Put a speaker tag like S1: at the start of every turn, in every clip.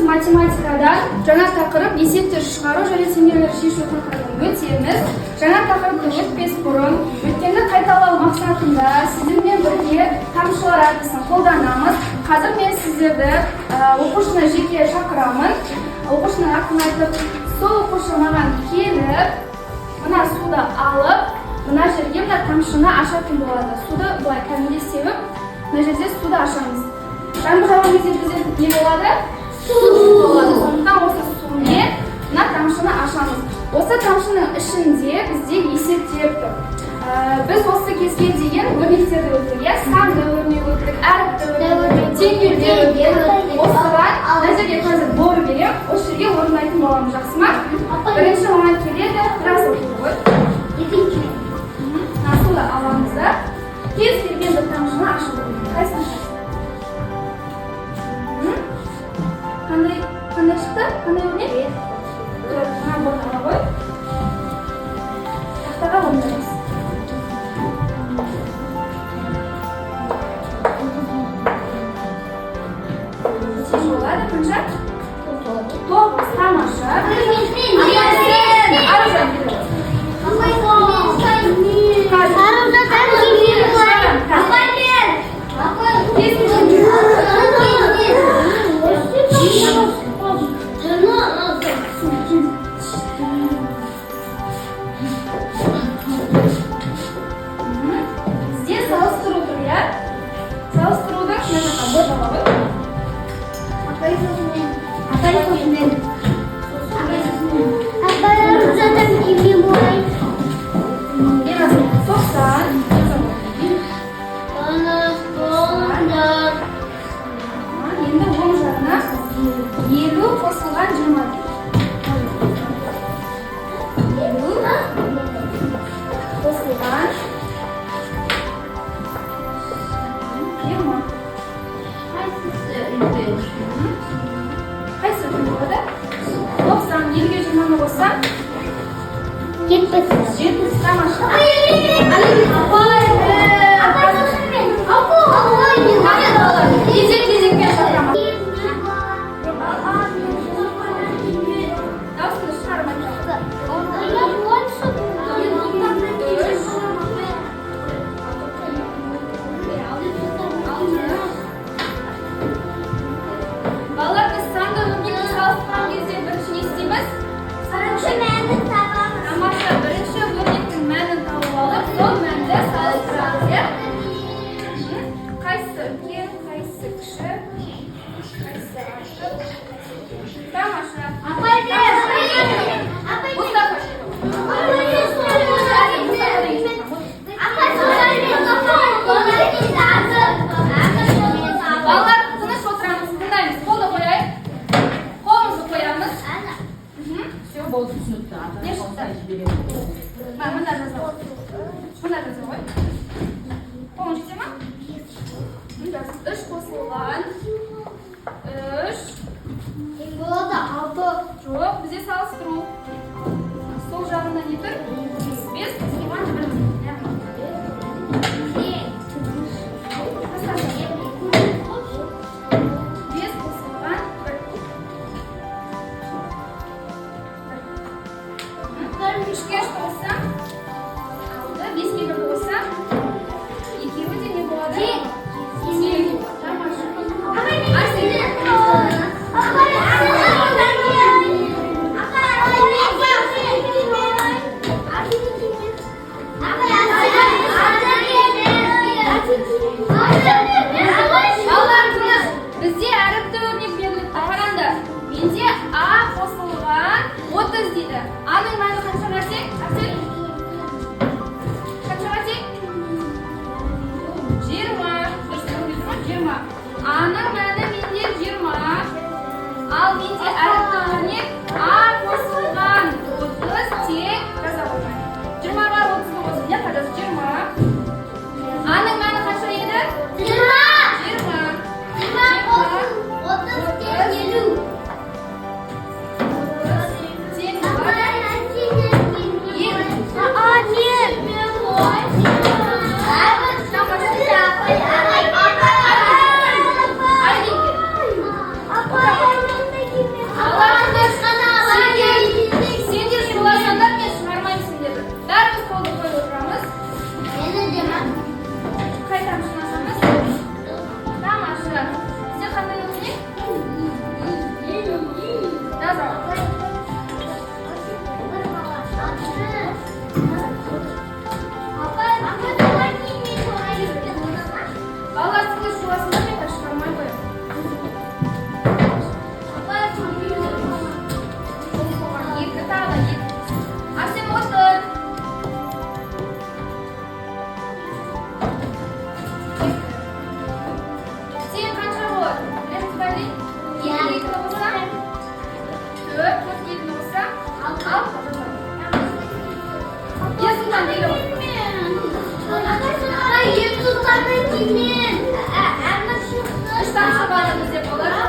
S1: математикадан жаңа тақырып есептер шығару және теңдеулер шешу тақырыбын өтеміз. Жаңа тақырыпты өтпес бұрын өткенді қайталау мақсатында сіздермен бірге тамшылар әдісін қолданамыз. Қазір мен сіздерді оқушыны жеке шақырамын. Оқушының атын айтып, сол оқушы маған келіп, мына суды алып, мына жерге мына тамшыны ашатын болады. Суды былай кәдімгідей сеуіп, мына жерде суды ашамыз. Жаңбыр жауған кезде бізде не болады? Су болады. Сондықтан осы сумен мына тамшыны ашамыз. Осы тамшының ішінде бізде есептер тұр. Біз осы кезге деген өрнектерді өттік. Санды өрнек өттік, әріпті өттік, теңдеулді өттік. Осыған мына жерге қазір бор берем. Осы жерге орындайтын боламыз, жақсы ма? Бірінші маған келеді, біраз оқиды ғой. Екінші. Суды аламыз да кез келген бір тамшыны ашып өтеміз. Қайсыны ашасыз? Қандай шықты? Қандай өрнек? Мына бордаға қой. Тақтаға орындаймыз. Неше болады қанша? 9. Тамаша. Аружан келеді. Здесь салыстыру тұр, я? Салыстырудың мына жаққа бордаға қой. Енді оң жағына 50 қосылған 20. 50 қосылған 20. Қайсы болады? 90, 50-ге 20-ны қоссам 70. Тамаша. Кезек-кезекпен шақырамын. Дауысты шығарып айтамын. Балалар, біз санды өрнекті салыстырған кезде бірінші не істейміз? Тамаша, бірінші өрнектің мәнін тауып алып, сол мәнді салыстырамыз, иә? Қайсы үлкен, қайсы кіші? Үш тамшы балы бізде болады.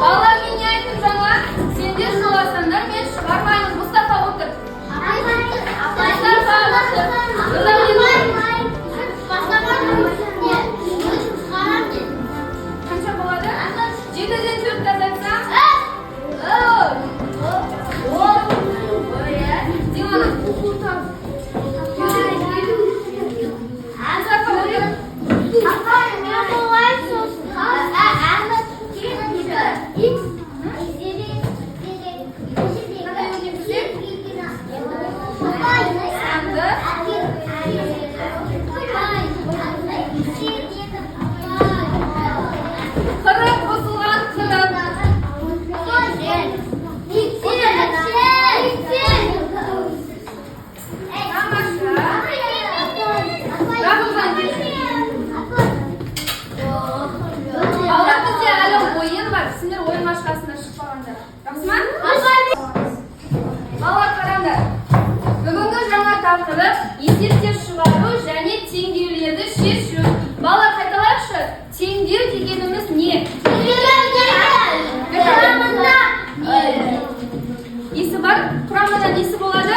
S1: Балалар, мен не айттым жаңа? Сендер жыласаңдар, мен шығармаймын. Мұстафа отыр. Қанша болады? 7-ден 4 азайтсам? Дилана. Қырық қосылған қырық. Балалар, бізде әлі ойын бар. Сендер ойын машқасына шықпағандар. Жақсы ма? Балалар, қараңдар. Бүгінгі жаңа тақырып есептер шығару және теңдеулерді шешу. Балалар, қайталайықшы. Теңдеу дегеніміз не? Несі бар? Құрамында несі болады?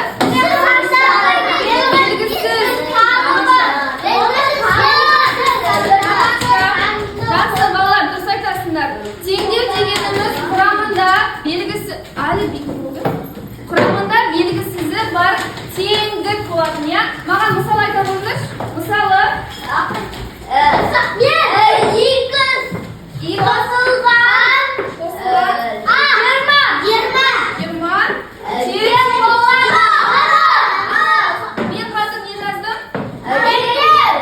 S1: Жақсы, балалар, дұрыс айтасыңдар. Теңдеу дегеніміз құрамында белгісі құрамында белгісізі бар теңдік болатын, иә? Маған мысал айта көріңіз. Мысалы, мен қазір не жаздым?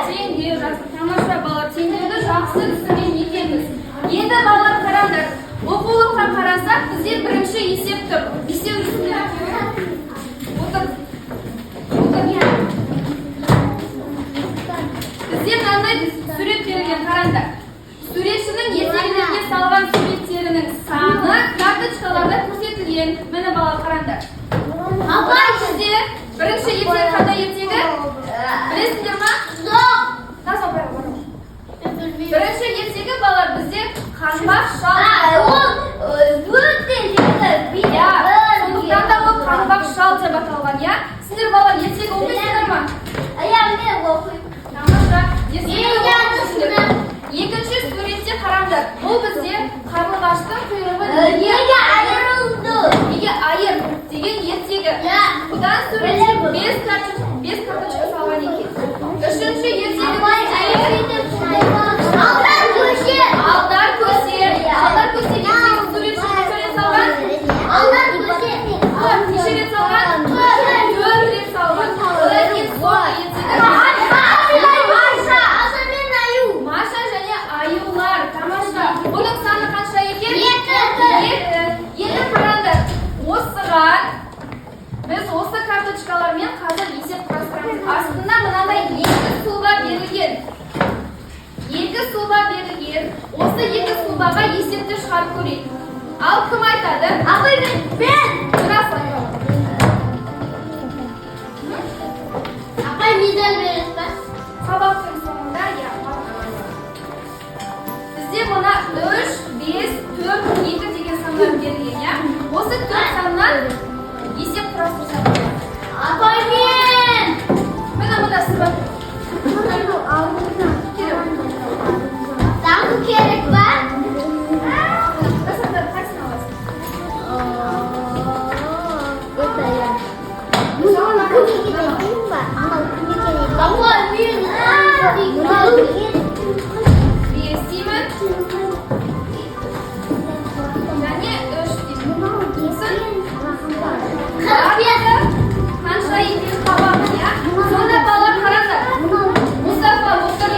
S1: Теңдеу жаздым. Тамаша, балалар, теңдеуді жақсы түсінген екенбіз. Енді балалар, қараңдар. Оқулыққа қарасақ, бізде бірінші есеп тұр. Бесеу жүзінде отыр. Бізде мынандай сурет берілген, қараңдар. Суретшінің ертегілерге салған суреттерінің саны карточкаларда көрсетілген. Міне балалар, қараңдар. Бізде бірінші ертегі қандай ертегі? Білесіңдер ма? Бірінші ертегі, балалар, бізде қаңбақ шал. Сондықтан да ол қаңбақ шал деп аталған, иә? Сендер балалар ертегі оқисыңдар ма? Тамаша. Екінші суретте қараңдар. Бұл бізде қарлығаштың құйрығы неге айыр деген ертегі. Бұдан суретте 5 карточка салған екен. Үшінші ертегі Алдар көсе ертегі суретші қанша салған? Неше рет салған? 4 рет салған. Одан кейін соңғы ертегі Маша және аюлар. Тамаша. Бұның саны қанша екен? 2. Енді қараңдар. Осыған біз осы карточкалармен қазір есеп құрастырамыз. Астында мынандай 2 сұлба берілген. 2 сұлба берілген. Осы 2 сұлбаға есепті шығарып көрейік. Ал кім айтады? Мен. Дұрыс айтады.
S2: Апай медаль береді ме?
S1: Сабақтың соңында, иә. Бізде мына 3, 5, 4, 2 деген сандар берілген, иә? Осы 4 саннан есеп құрастырсақ.
S2: Апай мен!
S1: Міне мұнда сызба.
S2: Таңғы керек па?
S1: Қайсыны аласың?
S2: Апай мен!
S1: Бес деймін. Және 3 деймін. Қанша екенін табамын, иә? Сонда балалар қараңдар. Мұстафа отыр.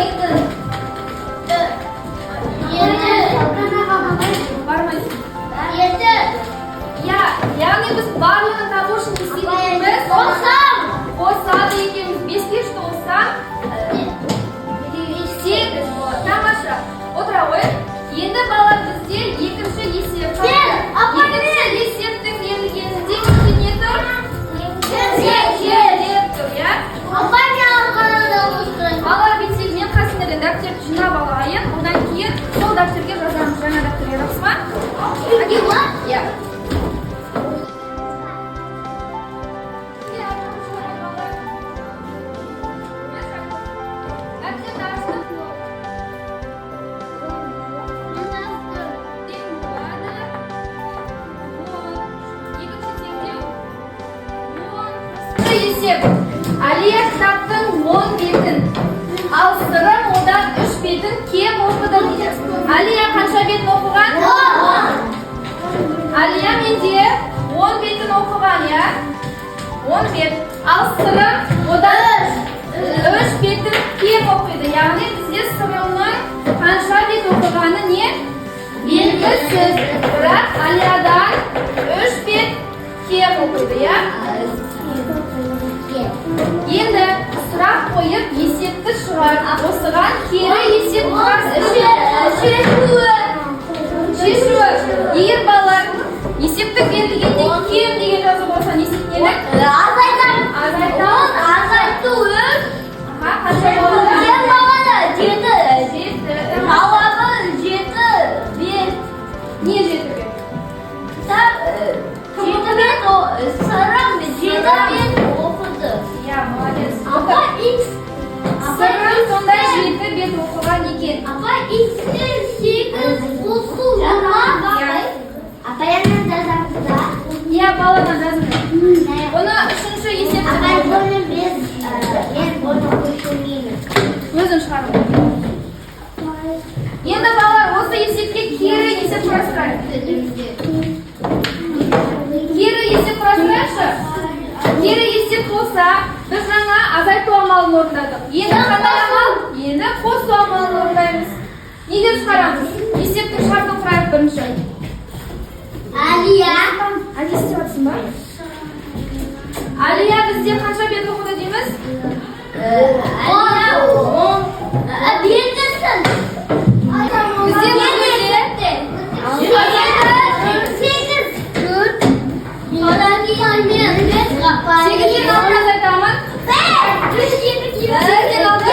S1: Бармайсың. Иә, яғни біз барлығын табу үшін не істейміз? Қосады екенбіз. 5-ке қоссам 8 есеп. Алия кітаптың 10 бетін, ал сырым одан 3 бетін кем оқыды дейді. Алия қанша бетін оқыған? 10. Алия менде 10 бетін оқыған, я? 10 бет. Ал сырым одан 3 бетін кем оқиды. Яғни бізде сырымның қанша бет оқығаны не? Белгісіз. Бірақ Алиядан 3 бет кем оқиды, я? Енді сұрақ қойып есепті шығар. Осыған кері есеп шешуі. Егер балалар есепті берілгенде кем деген жазып болса не істелік?
S2: Азайту үш.
S1: Қанша болады?
S2: Кем болады? 7.
S1: 7.
S2: Жауабы 7 бет.
S1: Не 7 бет?
S2: Кітап 7 бет сырым 7 бет оқыды.
S1: Я, молодец.
S2: Апа X.
S1: Сырым сонда 7 бет оқыған екен.
S2: Апа X'te 8 қосу болмақ. Апа yana жазамыз да.
S1: Я балама жаздым. Бұны үшінші есепті
S2: Апа бұны мен бұны көшірмеймін.
S1: өзім шығарып. Енді балалар осы есепке кері есеп құрастырайық. Кері есеп құрастырайықшы. Кері есеп болса, біз жаңа азайту амалын орындадық. Енді қандай амал? Енді қосу амалын орындаймыз. Не деп шығарамыз? Есептің шартын құрайық бірінші.
S2: Алия.
S1: Әке істеп жатсың ба? Алия бізде қанша бет оқыды дейміз?
S2: Алия 10. Бергісін.
S1: Бізде бұл жерде 8-ден алып азайтамын. 8-ден алып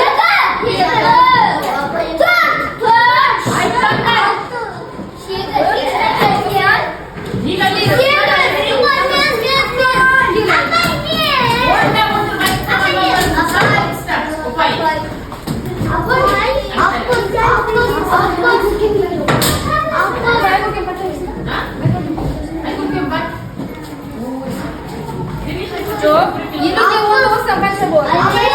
S1: жоқ. Елуге 10 болсам қанша болады?